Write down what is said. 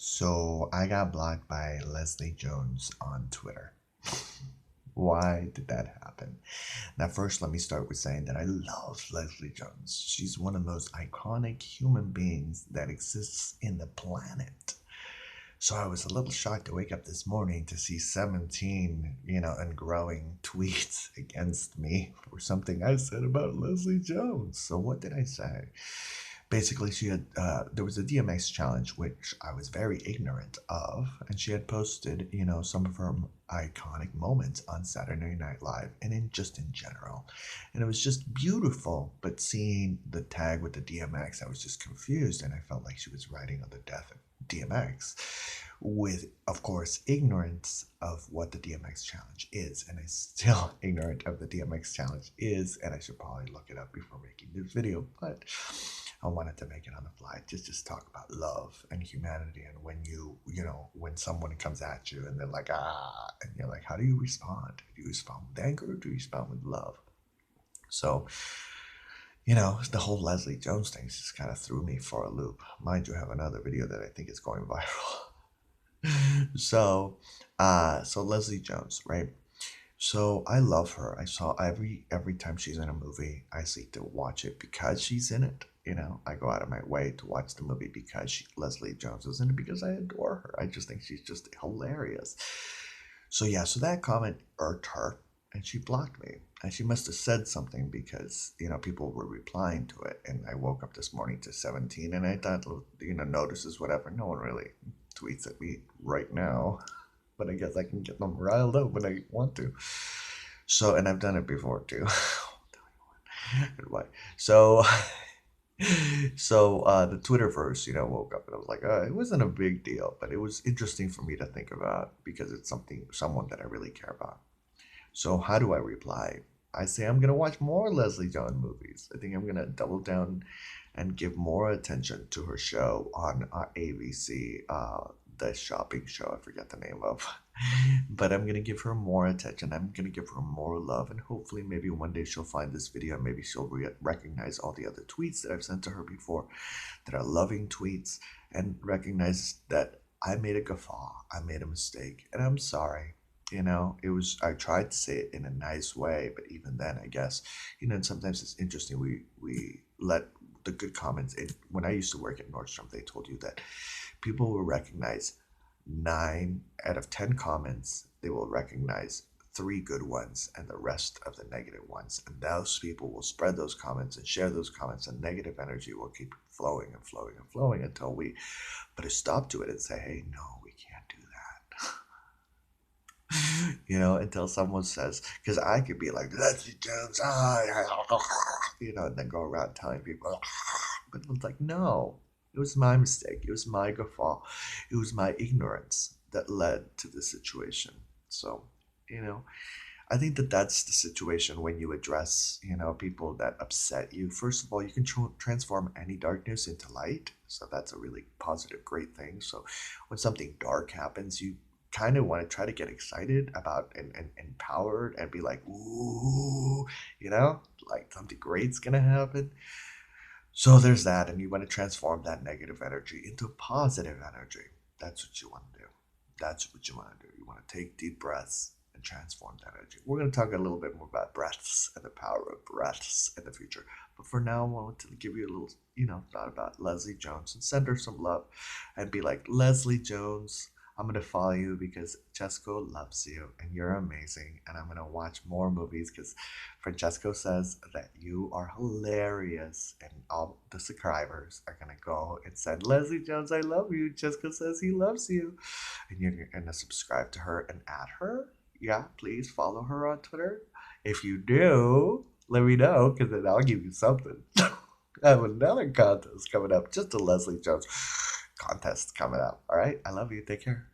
So I got blocked by Leslie Jones on Twitter. Why did that happen? Now, first, let me start with saying that I love Leslie Jones. She's one of the most iconic human beings that exists in the planet. So I was a little shocked to wake up this morning to see 17, and growing tweets against me for something I said about Leslie Jones. So what did I say? Basically, she had there was a DMX challenge which I was very ignorant of, and she had posted, some of her iconic moments on Saturday Night Live and in general, and it was just beautiful. But seeing the tag with the DMX, I was just confused, and I felt like she was writing on the death of DMX, with, of course, ignorance of what the DMX challenge is, and I still ignorant of the DMX challenge is, and I should probably look it up before making this video, but I wanted to make it on the fly. Just talk about love and humanity, and when when someone comes at you and they're like, and you're like, how do you respond? Do you respond with anger or do you respond with love? So, the whole Leslie Jones thing just kind of threw me for a loop. Mind you, I have another video that I think is going viral. So Leslie Jones, right? So I love her. I saw every time she's in a movie, I seek to watch it because she's in it. I go out of my way to watch the movie because Leslie Jones is in it, because I adore her. I just think she's just hilarious. So yeah, so that comment irked her, and she blocked me. And she must have said something because people were replying to it. And I woke up this morning to 17, and I thought, notices, whatever. No one really tweets at me right now, but I guess I can get them riled up when I want to. So, and I've done it before too. Goodbye. So, the Twitterverse, woke up and I was like, it wasn't a big deal, but it was interesting for me to think about because it's someone that I really care about. So, how do I reply? I say I'm gonna watch more Leslie Jones movies. I think I'm gonna double down and give more attention to her show on ABC, the shopping show. I forget the name of, but I'm gonna give her more attention. I'm gonna give her more love, and hopefully, maybe one day she'll find this video, and maybe she'll recognize all the other tweets that I've sent to her before, that are loving tweets, and recognize that I made a guffaw, I made a mistake, and I'm sorry. I tried to say it in a nice way, but even then, I guess, and sometimes it's interesting. We let the good comments in. When I used to work at Nordstrom, they told you that people will recognize 9 out of 10 comments. They will recognize 3 good ones and the rest of the negative ones. And those people will spread those comments and share those comments, and negative energy will keep flowing and flowing and flowing until we put a stop to it and say, hey, no, we can't do that. Until someone says, because I could be like, Leslie Jones, and then go around telling people, but it's like, no, it was my mistake. It was my guffaw. It was my ignorance that led to the situation. So, I think that that's the situation when you address, people that upset you. First of all, you can transform any darkness into light. So that's a really positive, great thing. So when something dark happens, you kind of want to try to get excited about and empowered and be like, ooh, like something great's gonna happen. So there's that, and you want to transform that negative energy into positive energy. That's what you want to do. That's what you want to do. You want to take deep breaths and transform that energy. We're going to talk a little bit more about breaths and the power of breaths in the future. But for now, I want to give you a little, thought about Leslie Jones and send her some love and be like, Leslie Jones, I'm going to follow you because Francesco loves you and you're amazing. And I'm going to watch more movies because Francesco says that you are hilarious. And all the subscribers are going to go and send, Leslie Jones, I love you. Francesco says he loves you. And you're going to subscribe to her and add her. Yeah, please follow her on Twitter. If you do, let me know because then I'll give you something. I have another contest coming up, just a Leslie Jones contest coming up. All right. I love you. Take care.